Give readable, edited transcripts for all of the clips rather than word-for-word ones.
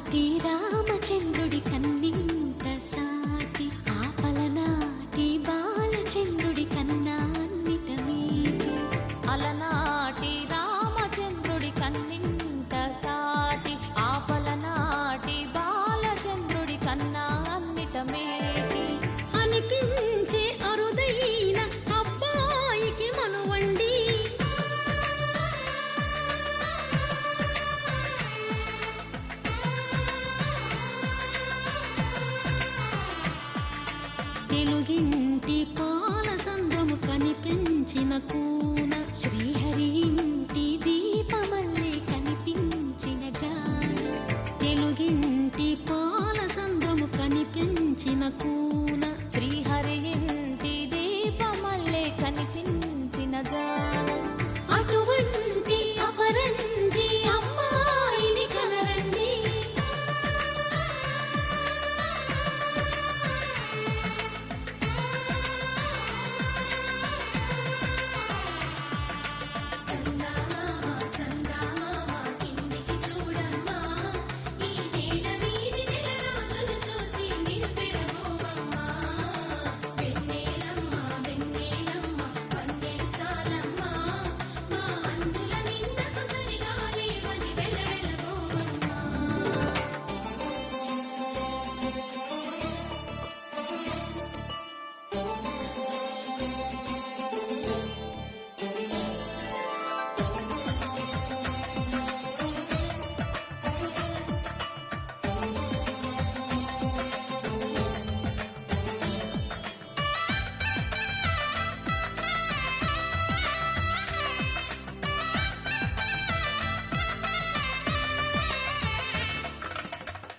అలనాటి రామచంద్రుడి కన్నింత సాటి ఆపలనాటి బాలచంద్రుడి కన్నా అన్నిట మీటి. అలనాటి రామచంద్రుడి కన్నింత సాటి ఆపలనాటి బాలచంద్రుడి కన్నా అన్నిట మేటి. అనిపించే అరుదైన అబ్బాయికి మనువండి. తెలుగింటి పాల సంద్రము కనిపించిన కూన శ్రీహరి ఇంటి దీపమల్లే కనిపించిన జాడ. తెలుగింటి పాల సంద్రము కనిపించిన కూన శ్రీహరి ఇంటి దీపమల్లే కనిపించిన జాడ. అటువంటి అపరంజి అమ్మాయిని కనరండి.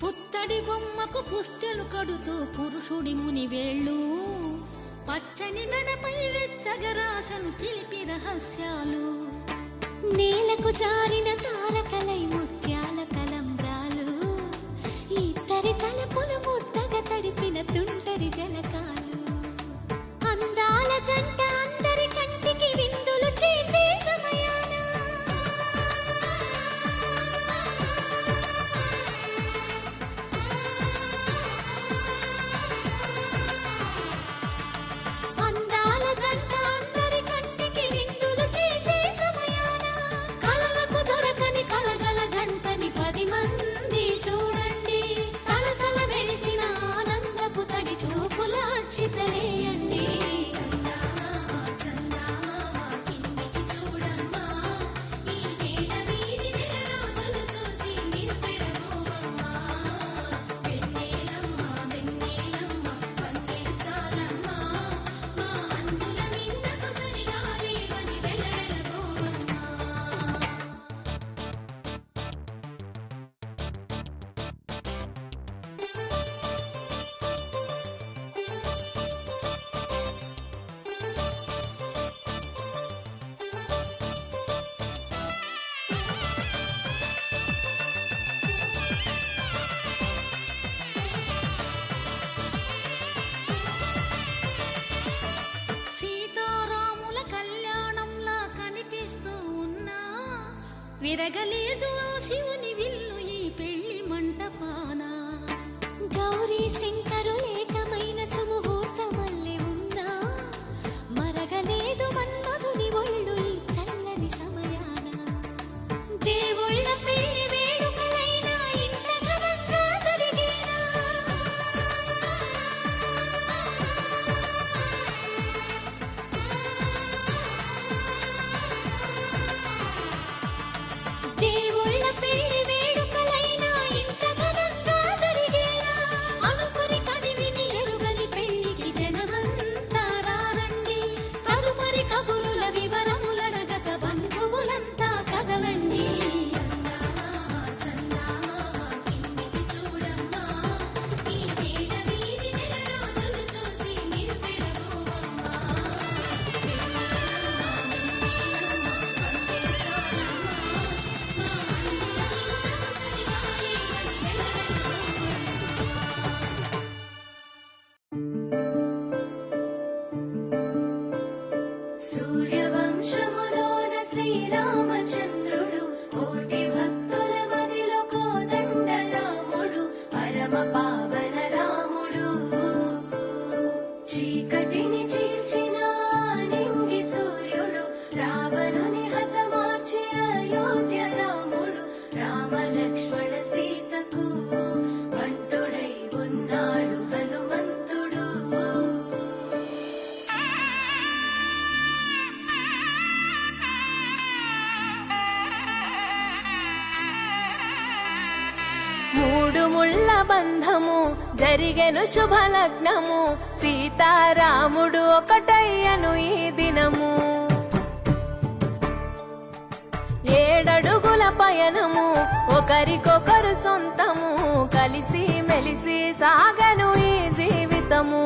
పుత్తడి బొమ్మకు పుస్తెలు కడుతూ పురుషుడి ముని వేళ్ళు పచ్చని మెడపై వెచ్చగరాసను చిలిపి రహస్యాలు. నేలకు జారిన తారకలై ముత్యాల తలంబ్రాలు ఇద్దరి తలపులు ముద్దగా తడిపిన తుంటరి జలకాలు. అందాల జంట అందరి కంటికి విందులు చేసే సమయాన అందాల జంట అందరి కంటికి విందులు చేసే సమయాన కలలకు దొరకని కలగల జంటని 10 మంది చూడండి. తలతల మెరిసిన ఆనందపు తడి చూపుల అక్షితలేయండి. సీతారాముల కళ్యాణంలా కనిపిస్తూ ఉన్నా విరగలేదు శివుని విల్లు ఈ పెళ్లి మంటపాన. గౌరీ శంకరులేకమైన సుముహూర్తమల్లె ఉన్నా మరగలేదు మన్మధుని ఒళ్ళు ఈ చల్లని సమయాన. దేవుళ్ళ పెళ్లి వేడుకలైనా ఇంత ఘనంగా జరిగేనా. దేవుళ్ళ మూడు ముళ్ళ బంధము జరిగెను శుభలగ్నము సీతారాముడు ఒకటయ్యను ఈ దినము 7 అడుగుల పయనము ఒకరికొకరు సొంతము కలిసి మెలిసి సాగను ఈ జీవితము